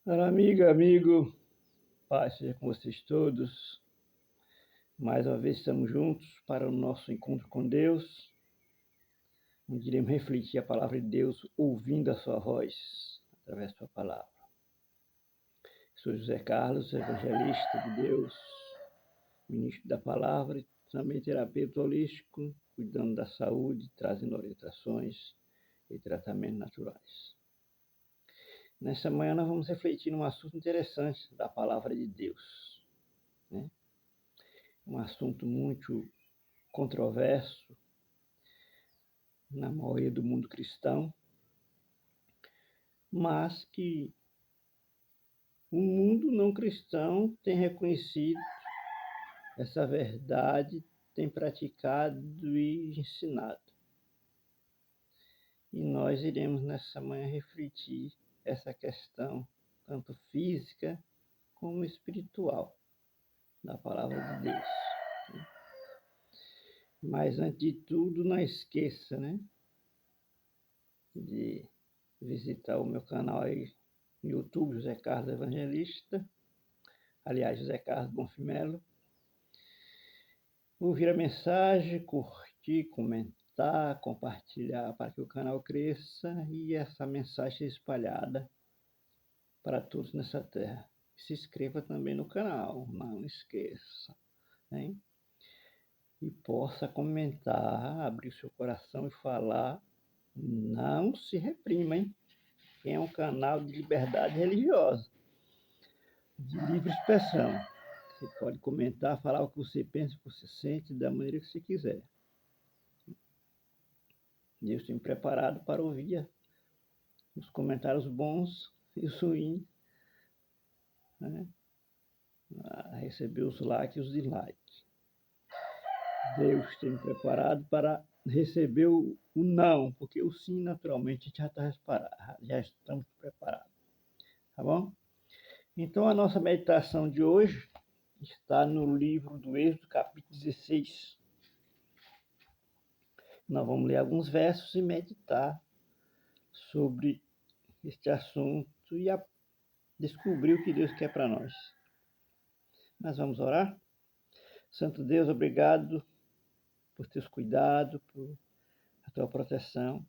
Olá, amiga, amigo, paz seja com vocês todos. Mais uma vez estamos juntos para o nosso encontro com Deus, onde iremos refletir a palavra de Deus, ouvindo a sua voz, através da sua palavra. Sou José Carlos, evangelista de Deus, ministro da palavra e também terapeuta holístico, cuidando da saúde, trazendo orientações e tratamentos naturais. Nesta manhã nós vamos refletir num assunto interessante da palavra de Deus, né? Um assunto muito controverso na maioria do mundo cristão, mas que o mundo não cristão tem reconhecido essa verdade, tem praticado e ensinado. E nós iremos nessa manhã refletir essa questão, tanto física como espiritual, da palavra de Deus. Mas antes de tudo, não esqueça, né, de visitar o meu canal aí no YouTube, José Carlos Evangelista, aliás, José Carlos Bonfimelo, ouvir a mensagem, curtir, comentar, compartilhar para que o canal cresça e essa mensagem seja espalhada para todos nessa terra. Se inscreva também no canal, não esqueça, hein? E possa comentar, abrir o seu coração e falar, não se reprima, hein? É um canal de liberdade religiosa, de livre expressão. Você pode comentar, falar o que você pensa, o que você sente, da maneira que você quiser. E eu estou preparado para ouvir os comentários bons e os ruins, né? A receber os likes e os dislikes. Deus tem preparado para receber o não, porque o sim, naturalmente, a gente já estamos preparados. Tá bom? Então, a nossa meditação de hoje está no livro do Êxodo, capítulo 16. Nós vamos ler alguns versos e meditar sobre este assunto e descobrir o que Deus quer para nós. Nós vamos orar? Santo Deus, obrigado por teus cuidados, por a tua proteção,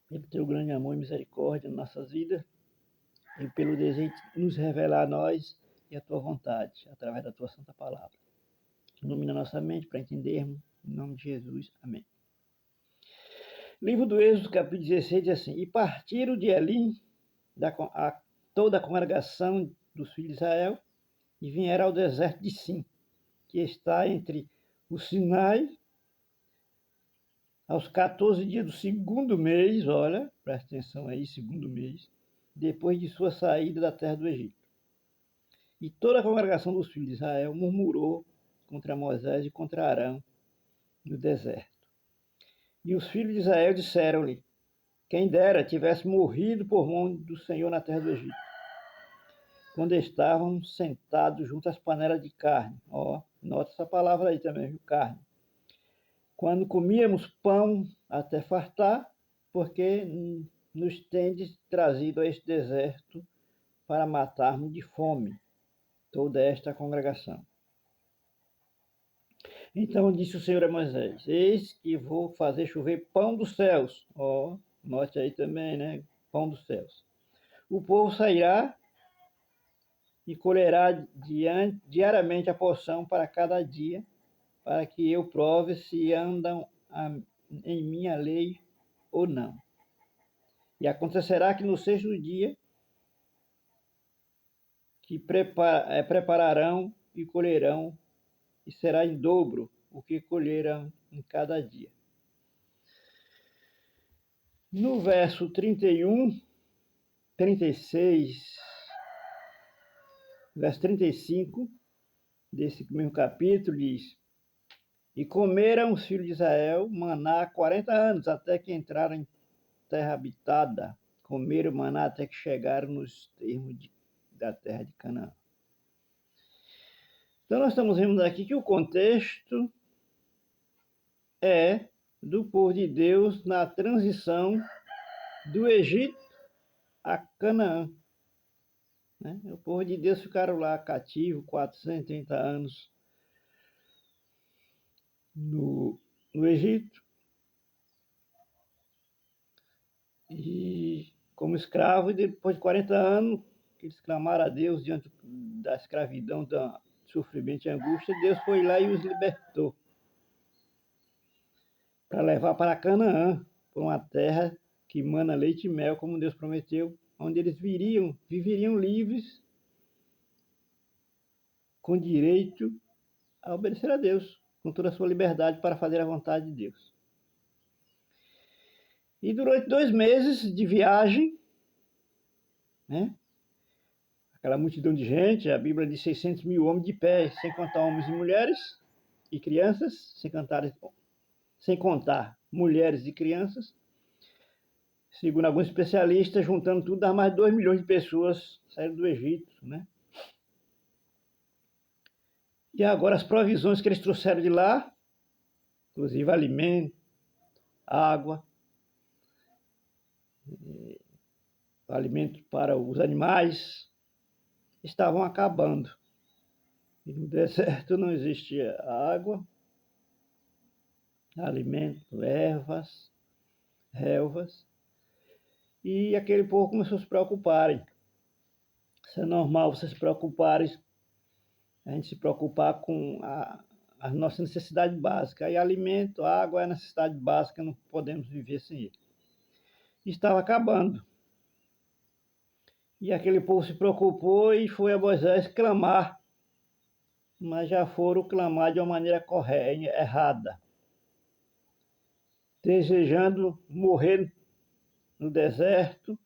pelo teu grande amor e misericórdia em nossas vidas e pelo desejo de nos revelar a nós e a tua vontade, através da tua santa palavra. Ilumina nossa mente para entendermos, em nome de Jesus. Amém. Livro do Êxodo, capítulo 16, diz assim: E partiram de Elim toda a congregação dos filhos de Israel e vieram ao deserto de Sim, que está entre o Sinai, aos 14 dias do segundo mês, olha, presta atenção aí, segundo mês, depois de sua saída da terra do Egito. E toda a congregação dos filhos de Israel murmurou contra Moisés e contra Arão no deserto. E os filhos de Israel disseram-lhe: Quem dera tivesse morrido por mão do Senhor na terra do Egito, quando estavam sentados junto às panelas de carne. Ó, nota essa palavra aí também, viu? Carne. Quando comíamos pão até fartar, porque nos tendes trazido a este deserto para matarmos de fome toda esta congregação. Então disse o Senhor a Moisés: Eis que vou fazer chover pão dos céus. Ó, note aí também, né? Pão dos céus. O povo sairá e colherá diariamente a porção para cada dia, para que eu prove se andam em minha lei ou não. E acontecerá que no sexto dia que prepararão e colherão, e será em dobro o que colheram em cada dia. No verso 31, 36, verso 35, desse mesmo capítulo, diz: E comeram os filhos de Israel maná 40 anos, até que entraram em terra habitada. Comeram maná até que chegaram nos termos da terra de Canaã. Então nós estamos vendo aqui que o contexto é do povo de Deus na transição do Egito a Canaã. né? O povo de Deus ficaram lá cativo 430 anos no Egito, e como escravo, e depois de 40 anos, que eles clamaram a Deus diante da escravidão, do sofrimento e angústia, Deus foi lá e os libertou para levar para Canaã, para uma terra que mana leite e mel, como Deus prometeu, onde eles viveriam livres, com direito a obedecer a Deus, com toda a sua liberdade para fazer a vontade de Deus. E durante 2 meses de viagem, né, aquela multidão de gente, a Bíblia diz 600 mil homens de pé, sem contar homens e mulheres e crianças, sem contar mulheres e crianças. Segundo alguns especialistas, juntando tudo, dá mais de 2 milhões de pessoas saíram do Egito, né? E agora as provisões que eles trouxeram de lá, inclusive alimento, água, alimento para os animais, estavam acabando. E no deserto não existia água, alimento, ervas, relvas. E aquele povo começou a se preocuparem. Isso é normal, vocês se preocuparem, a gente se preocupar com a nossa necessidade básica. E alimento, água é a necessidade básica, não podemos viver sem ele. Estava acabando. E aquele povo se preocupou e foi a Moisés clamar. Mas já foram clamar de uma maneira correta, errada. Desejando morrer no deserto,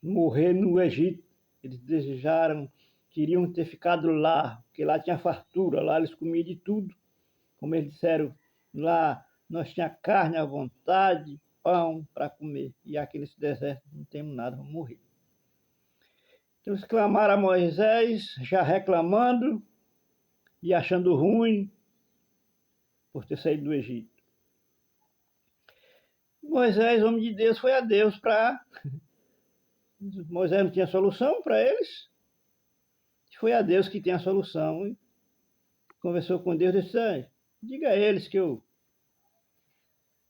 morrer no Egito. Eles desejaram, queriam ter ficado lá, porque lá tinha fartura, lá eles comiam de tudo. Como eles disseram, lá nós tinha carne à vontade, pão para comer. E aqui nesse deserto não temos nada, vamos morrer. Então eles clamaram a Moisés, já reclamando e achando ruim por ter saído do Egito. Moisés, homem de Deus, foi a Deus para... Moisés não tinha solução para eles. Foi a Deus que tem a solução. E conversou com Deus e disse, diga a eles que eu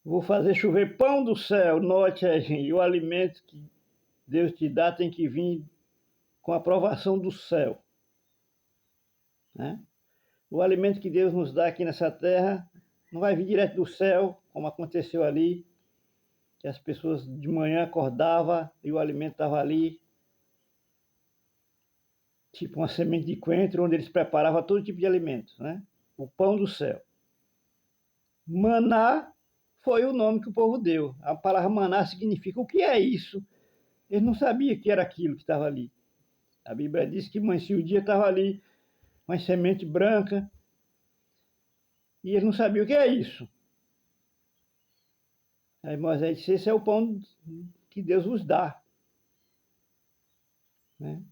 vou fazer chover pão do céu, note aí, e o alimento que Deus te dá tem que vir com a aprovação do céu. Né? O alimento que Deus nos dá aqui nessa terra não vai vir direto do céu, como aconteceu ali, que as pessoas de manhã acordavam e o alimento estava ali, tipo uma semente de coentro, onde eles preparavam todo tipo de alimentos, né? O pão do céu. Maná foi o nome que o povo deu. A palavra maná significa o que é isso? Eles não sabiam que era aquilo que estava ali. A Bíblia diz que amanhecia o dia, estava ali uma semente branca, e eles não sabiam o que é isso. Aí Moisés disse, esse é o pão que Deus vos dá. Né?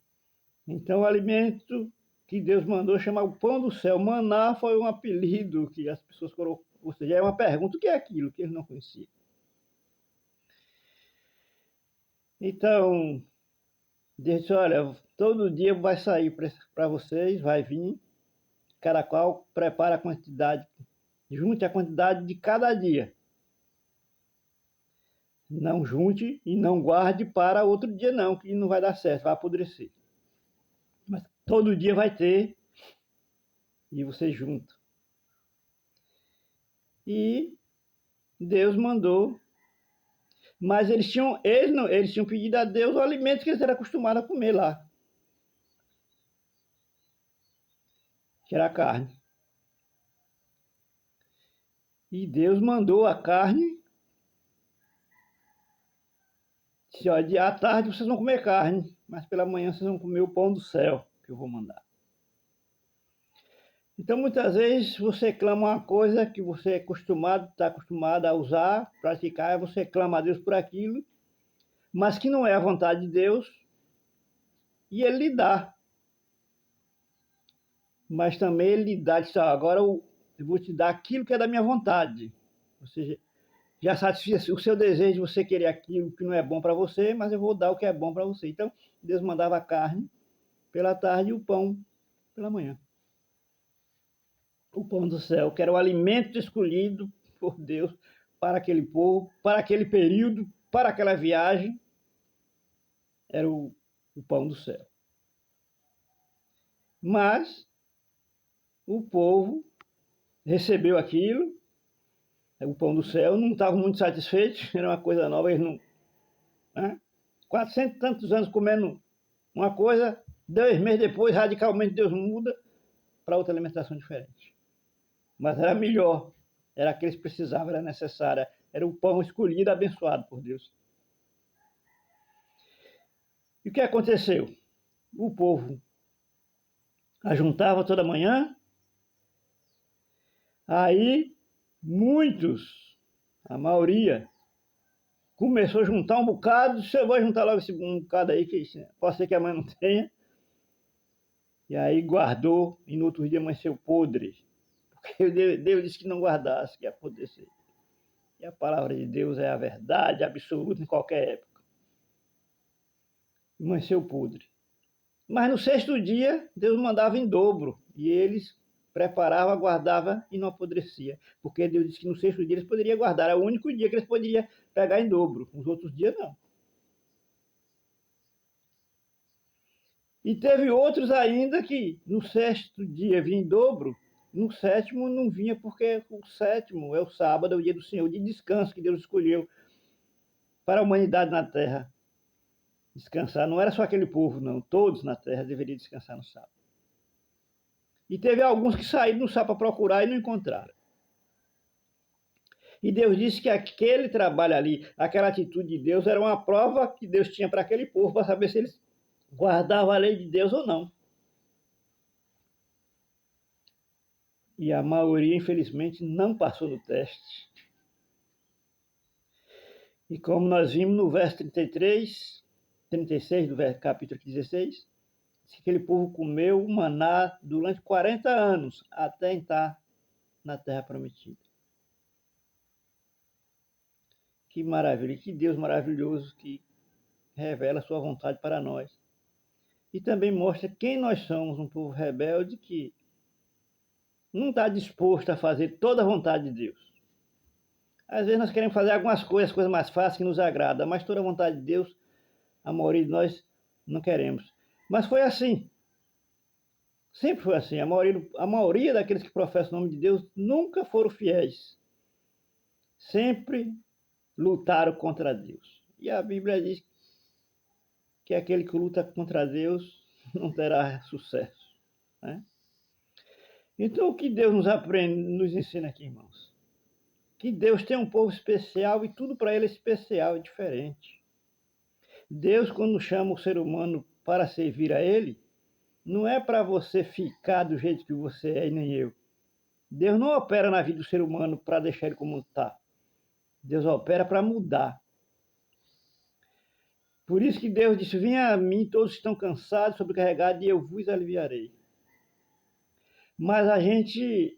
Então o alimento que Deus mandou chamar o pão do céu. Maná foi um apelido que as pessoas colocou, ou seja, é uma pergunta, o que é aquilo que eles não conheciam? Então, Deus disse, olha, todo dia vai sair para vocês, vai vir, cada qual prepara a quantidade, junte a quantidade de cada dia. Não junte e não guarde para outro dia não, que não vai dar certo, vai apodrecer. Mas todo dia vai ter e você junta. E Deus mandou, mas eles tinham pedido a Deus o alimento que eles eram acostumados a comer lá, que era a carne. E Deus mandou a carne, disse, olha, à tarde vocês vão comer carne, mas pela manhã vocês vão comer o pão do céu que eu vou mandar. Então, muitas vezes, você clama uma coisa que você está acostumado a usar, praticar, você clama a Deus por aquilo, mas que não é a vontade de Deus, e Ele lhe dá. Mas também Ele lhe dá, diz, agora eu vou te dar aquilo que é da minha vontade. Ou seja, já satisfiz o seu desejo de você querer aquilo que não é bom para você, mas eu vou dar o que é bom para você. Então, Deus mandava a carne pela tarde e o pão pela manhã. O pão do céu, que era o alimento escolhido por Deus para aquele povo, para aquele período, para aquela viagem, era o pão do céu. Mas o povo recebeu aquilo, o pão do céu, não estavam muito satisfeitos, era uma coisa nova, eles não... Né? 400 e tantos anos comendo uma coisa, 2 meses depois, radicalmente Deus muda para outra alimentação diferente. Mas era melhor, era o que eles precisavam, era necessário, era o pão escolhido, abençoado por Deus. E o que aconteceu? O povo ajuntava toda manhã, aí muitos, a maioria, começou a juntar um bocado, disse, eu vou juntar logo esse um bocado aí, que pode ser que amanhã não tenha. E aí guardou, e no outro dia amanheceu podre. Porque Deus disse que não guardasse, que ia apodrecer. E a palavra de Deus é a verdade absoluta em qualquer época. Amanheceu podre. Mas no 6º dia, Deus mandava em dobro. E eles preparavam, guardavam e não apodrecia. Porque Deus disse que no 6º dia eles poderiam guardar. Era o único dia que eles poderiam pegar em dobro. Os outros dias não. E teve outros ainda que no 6º dia vinha em dobro, no 7º não vinha, porque o 7º é o sábado, é o dia do Senhor, de descanso que Deus escolheu para a humanidade na terra descansar. Não era só aquele povo, não. Todos na terra deveriam descansar no sábado. E teve alguns que saíram no sábado para procurar e não encontraram. E Deus disse que aquele trabalho ali, aquela atitude de Deus, era uma prova que Deus tinha para aquele povo, para saber se eles guardavam a lei de Deus ou não. E a maioria, infelizmente, não passou no teste. E como nós vimos no verso 36 do capítulo 16, que aquele povo comeu o maná durante 40 anos, até entrar na terra prometida. Que maravilha, que Deus maravilhoso que revela a sua vontade para nós. E também mostra quem nós somos, um povo rebelde que não está disposto a fazer toda a vontade de Deus. Às vezes nós queremos fazer algumas coisas mais fáceis que nos agradam, mas toda a vontade de Deus, a maioria de nós não queremos. Mas foi assim. Sempre foi assim. A maioria daqueles que professam o nome de Deus nunca foram fiéis. Sempre lutaram contra Deus. E a Bíblia diz que aquele que luta contra Deus não terá sucesso. Né? Então, o que Deus nos ensina aqui, irmãos? Que Deus tem um povo especial e tudo para ele é especial, é diferente. Deus, quando chama o ser humano para servir a ele, não é para você ficar do jeito que você é e nem eu. Deus não opera na vida do ser humano para deixar ele como está. Deus opera para mudar. Por isso que Deus disse, venha a mim, todos estão cansados, sobrecarregados, e eu vos aliviarei. Mas a gente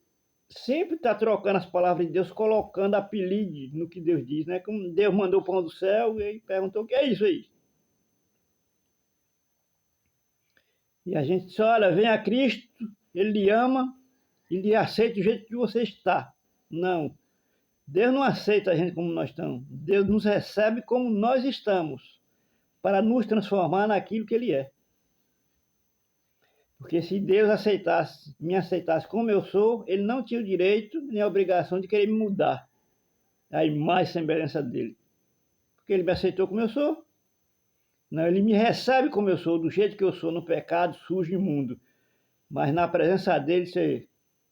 sempre está trocando as palavras de Deus, colocando apelido no que Deus diz, né? Como Deus mandou o pão do céu e perguntou, o que é isso aí? E a gente diz, olha, vem a Cristo, Ele lhe ama, e lhe aceita do jeito que você está. Não, Deus não aceita a gente como nós estamos. Deus nos recebe como nós estamos, para nos transformar naquilo que Ele é. Porque se Deus me aceitasse como eu sou, Ele não tinha o direito nem a obrigação de querer me mudar a imagem e semelhança dEle. Porque Ele me aceitou como eu sou. Não, Ele me recebe como eu sou, do jeito que eu sou, no pecado, sujo e imundo. Mas na presença dEle,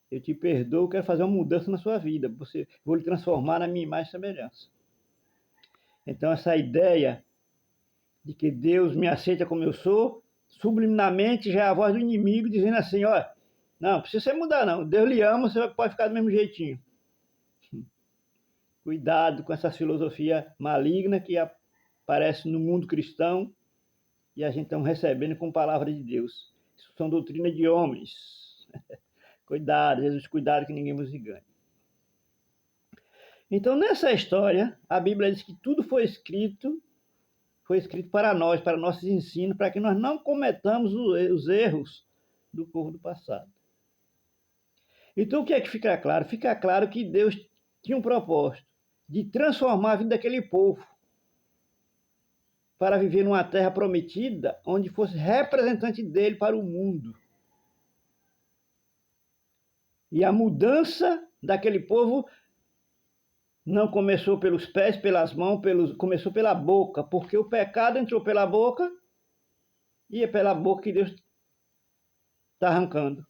eu te perdoo, quero fazer uma mudança na sua vida. Vou lhe transformar na minha imagem e semelhança. Então essa ideia de que Deus me aceita como eu sou, subliminamente já é a voz do inimigo dizendo assim, ó, não precisa você mudar não, Deus lhe ama, você pode ficar do mesmo jeitinho. Cuidado com essa filosofia maligna que aparece no mundo cristão e a gente está recebendo com a palavra de Deus. Isso são doutrinas de homens. Cuidado, Jesus, cuidado que ninguém vos engane. Então, nessa história, a Bíblia diz que tudo foi escrito para nós, para nossos ensinos, para que nós não cometamos os erros do povo do passado. Então, o que é que fica claro? Fica claro que Deus tinha um propósito de transformar a vida daquele povo para viver numa terra prometida, onde fosse representante dele para o mundo. E a mudança daquele povo não começou pelos pés, pelas mãos, começou pela boca, porque o pecado entrou pela boca e é pela boca que Deus está arrancando.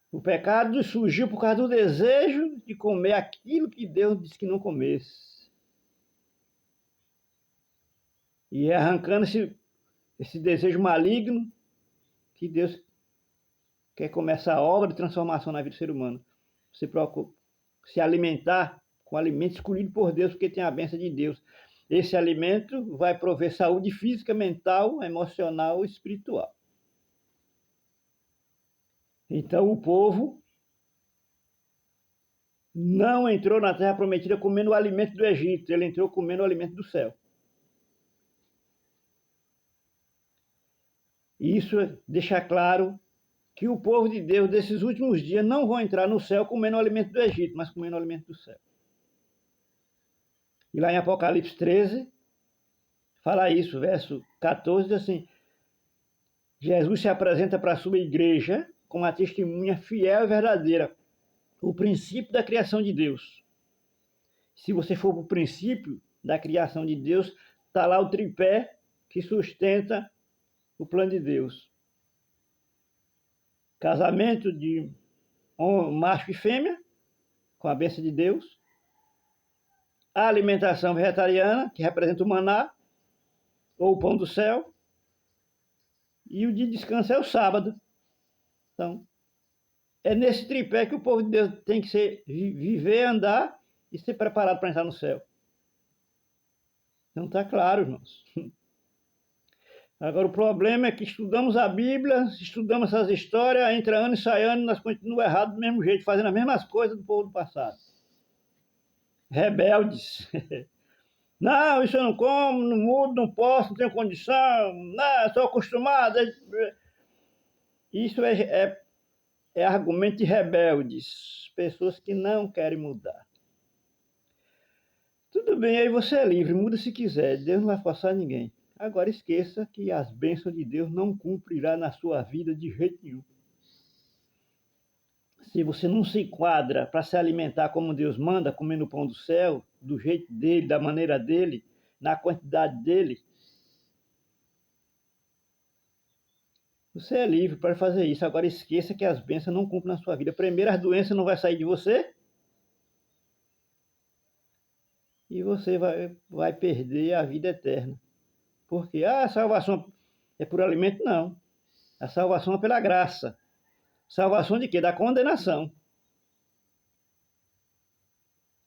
O pecado surgiu por causa do desejo de comer aquilo que Deus disse que não comesse. E é arrancando esse desejo maligno que Deus quer começar a obra de transformação na vida do ser humano. Você procura se alimentar com alimento escolhido por Deus, porque tem a bênção de Deus. Esse alimento vai prover saúde física, mental, emocional e espiritual. Então o povo não entrou na terra prometida comendo o alimento do Egito, ele entrou comendo o alimento do céu. E isso deixa claro que o povo de Deus desses últimos dias não vão entrar no céu comendo o alimento do Egito, mas comendo o alimento do céu. E lá em Apocalipse 13, fala isso, verso 14, diz assim: Jesus se apresenta para a sua igreja como uma testemunha fiel e verdadeira, o princípio da criação de Deus. Se você for para o princípio da criação de Deus, está lá o tripé que sustenta o plano de Deus. Casamento de macho e fêmea, com a bênção de Deus. A alimentação vegetariana, que representa o maná, ou o pão do céu. E o dia de descanso é o sábado. Então, é nesse tripé que o povo de Deus tem que viver, andar e ser preparado para entrar no céu. Então está claro, irmãos. Agora o problema é que estudamos a Bíblia, estudamos essas histórias, entra ano e sai ano, nós continuamos errados do mesmo jeito, fazendo as mesmas coisas do povo do passado. Rebeldes. Não, isso eu não como, não mudo, não posso, não tenho condição, não, estou acostumado. Isso é argumento de rebeldes, pessoas que não querem mudar. Tudo bem, aí você é livre, muda se quiser, Deus não vai forçar ninguém. Agora esqueça que as bênçãos de Deus não cumprirá na sua vida de jeito nenhum. Se você não se enquadra para se alimentar como Deus manda, comendo o pão do céu, do jeito dele, da maneira dele, na quantidade dele, você é livre para fazer isso. Agora esqueça que as bênçãos não cumprem na sua vida. Primeiro, as doenças não vão sair de você e você vai perder a vida eterna. Porque a salvação é por alimento? Não. A salvação é pela graça. Salvação de quê? Da condenação.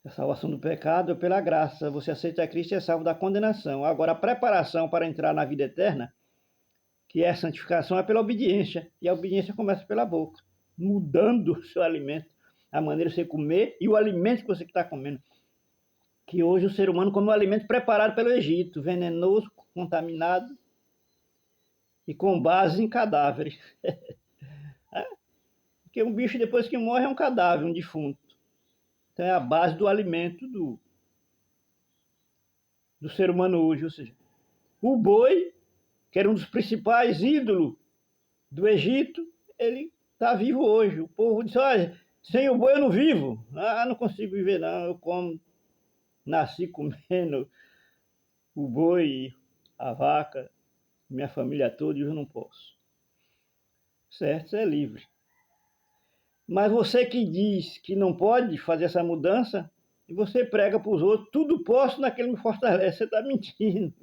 A salvação do pecado é pela graça. Você aceita Cristo e é salvo da condenação. Agora, a preparação para entrar na vida eterna, que é a santificação, é pela obediência. E a obediência começa pela boca, mudando o seu alimento, a maneira de você comer e o alimento que você está comendo. Que hoje o ser humano come um alimento preparado pelo Egito, venenoso, contaminado e com base em cadáveres. Porque um bicho, depois que morre, é um cadáver, um defunto. Então é a base do alimento do ser humano hoje. Ou seja, o boi, que era um dos principais ídolos do Egito, ele está vivo hoje. O povo disse: olha, sem o boi eu não vivo. Ah, não consigo viver não, eu como, nasci comendo o boi, a vaca, minha família toda, e eu não posso. Certo? Você é livre. Mas você que diz que não pode fazer essa mudança, e você prega para os outros, tudo posso naquele que me fortalece, você está mentindo.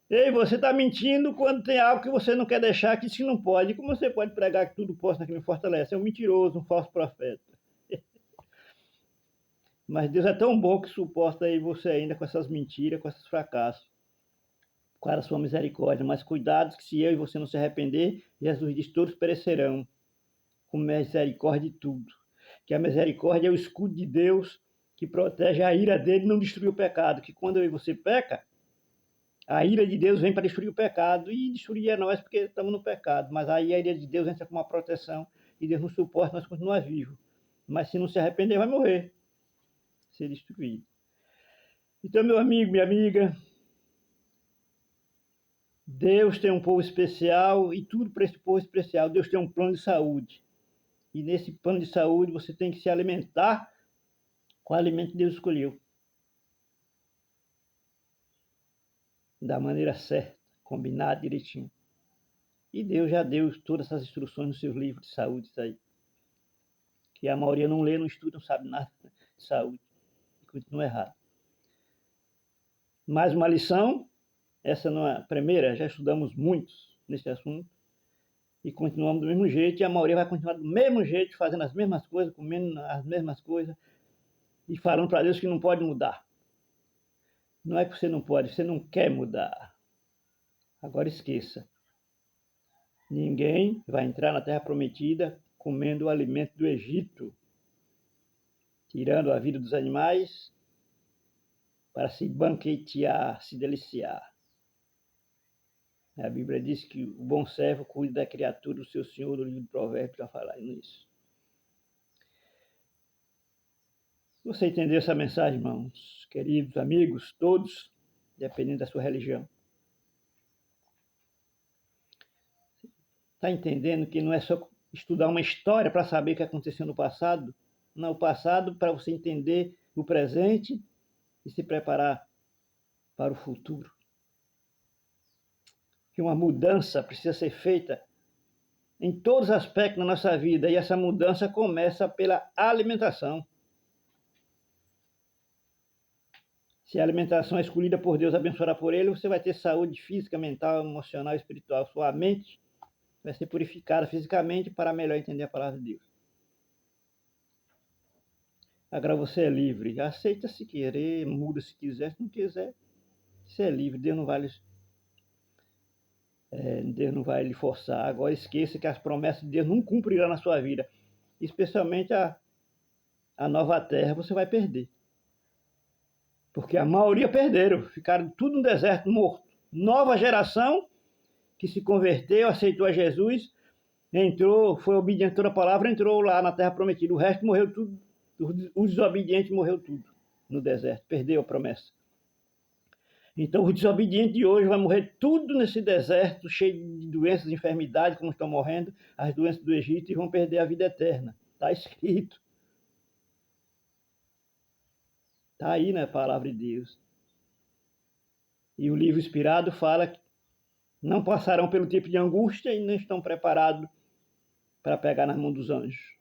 Ei, você está mentindo quando tem algo que você não quer deixar, que se não pode. Como você pode pregar que tudo posso naquele que me fortalece? É um mentiroso, um falso profeta. Mas Deus é tão bom que suporta aí você ainda com essas mentiras, com esses fracassos. Com a sua misericórdia. Mas cuidado que se eu e você não se arrepender, Jesus diz, todos perecerão. Com misericórdia de tudo. que a misericórdia é o escudo de Deus que protege a ira dele e não destrui o pecado. Que quando eu e você peca, a ira de Deus vem para destruir o pecado e destruir a nós porque estamos no pecado. Mas aí a ira de Deus entra com uma proteção e Deus nos suporta, nós continuamos vivos. Mas se não se arrepender, vai morrer, ser destruído. Então, meu amigo, minha amiga, Deus tem um povo especial e tudo para esse povo especial. Deus tem um plano de saúde. E nesse plano de saúde você tem que se alimentar com o alimento que Deus escolheu. Da maneira certa, combinado direitinho. E Deus já deu todas essas instruções nos seus livros de saúde aí. Que a maioria não lê, não estuda, não sabe nada de saúde. E continua errado. Mais uma lição. Essa não é a primeira, já estudamos muitos nesse assunto. E continuamos do mesmo jeito, e a maioria vai continuar do mesmo jeito, fazendo as mesmas coisas, comendo as mesmas coisas, e falando para Deus que não pode mudar. Não é que você não pode, você não quer mudar. Agora esqueça. Ninguém vai entrar na Terra Prometida comendo o alimento do Egito, tirando a vida dos animais para se banquetear, se deliciar. A Bíblia diz que o bom servo cuida da criatura do seu Senhor, no livro de Provérbios, já falar nisso. Você entendeu essa mensagem, irmãos, queridos amigos, todos, dependendo da sua religião? Está entendendo que não é só estudar uma história para saber o que aconteceu no passado? Não, o passado para você entender o presente e se preparar para o futuro. Que uma mudança precisa ser feita em todos os aspectos da nossa vida, e essa mudança começa pela alimentação. Se a alimentação é escolhida por Deus, abençoada por Ele, você vai ter saúde física, mental, emocional, espiritual. Sua mente vai ser purificada fisicamente para melhor entender a palavra de Deus. Agora você é livre. Aceita se querer, muda se quiser. Se não quiser, você é livre. Deus não vai lhe forçar. Agora esqueça que as promessas de Deus não cumprirão na sua vida. Especialmente a nova terra você vai perder. Porque a maioria perderam. Ficaram tudo no deserto, morto. Nova geração que se converteu, aceitou a Jesus, entrou, foi obediente a toda a palavra, entrou lá na terra prometida. O resto morreu tudo. Os desobedientes morreu tudo no deserto. Perdeu a promessa. Então, os desobedientes de hoje vão morrer tudo nesse deserto, cheio de doenças, de enfermidades, como estão morrendo, as doenças do Egito, e vão perder a vida eterna. Está escrito. Está aí na palavra de Deus. E o livro inspirado fala que não passarão pelo tipo de angústia e não estão preparados para pegar nas mãos dos anjos.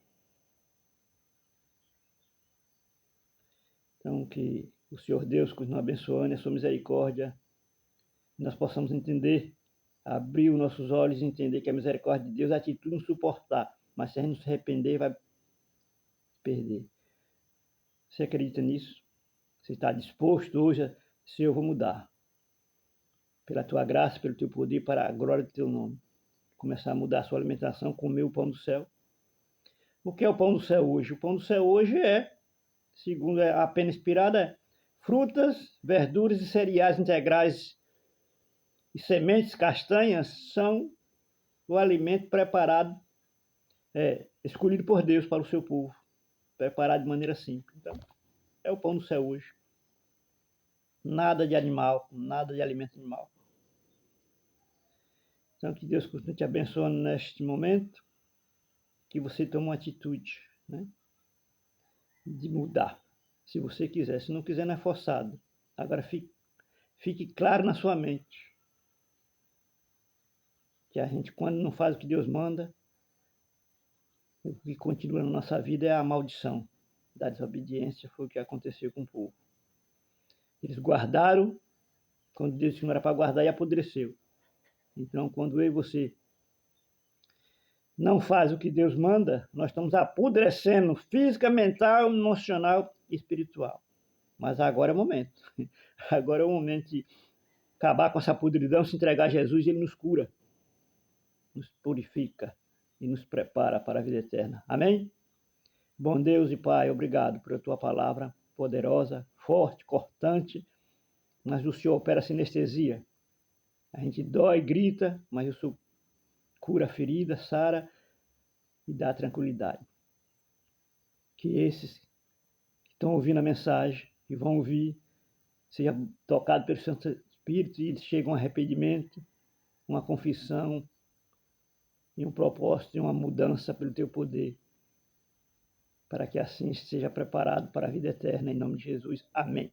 Então, que o Senhor Deus continue abençoando a sua misericórdia, nós possamos entender, abrir os nossos olhos e entender que a misericórdia de Deus é a atitude de não suportar, mas se a gente não se arrepender, vai perder. Você acredita nisso? Você está disposto hoje, Senhor, eu vou mudar. Pela tua graça, pelo teu poder, para a glória do teu nome. Começar a mudar a sua alimentação, comer o pão do céu. O que é o pão do céu hoje? O pão do céu hoje é, segundo a pena inspirada, frutas, verduras e cereais integrais e sementes castanhas são o alimento preparado, escolhido por Deus para o seu povo, preparado de maneira simples. Então, é o pão do céu hoje. Nada de animal, nada de alimento animal. Então, que Deus continue te abençoando neste momento, que você tome uma atitude, né, de mudar, se você quiser. Se não quiser, não é forçado. Agora, fique claro na sua mente que a gente, quando não faz o que Deus manda, o que continua na nossa vida é a maldição da desobediência. Foi o que aconteceu com o povo. Eles guardaram, quando Deus disse que não era para guardar, e apodreceu. Então, quando eu e você não faz o que Deus manda, nós estamos apodrecendo física, mental, emocional e espiritual. Mas agora é o momento. Agora é o momento de acabar com essa podridão, se entregar a Jesus, e Ele nos cura, nos purifica e nos prepara para a vida eterna. Amém? Bom Deus e Pai, obrigado por tua palavra poderosa, forte, cortante, mas o Senhor opera sinestesia. A gente dói, grita, mas o Senhor cura a ferida, sara e dá tranquilidade. Que esses que estão ouvindo a mensagem, que vão ouvir, sejam tocados pelo Santo Espírito e eles chegam a arrependimento, uma confissão e um propósito de uma mudança pelo teu poder, para que assim seja preparado para a vida eterna, em nome de Jesus. Amém.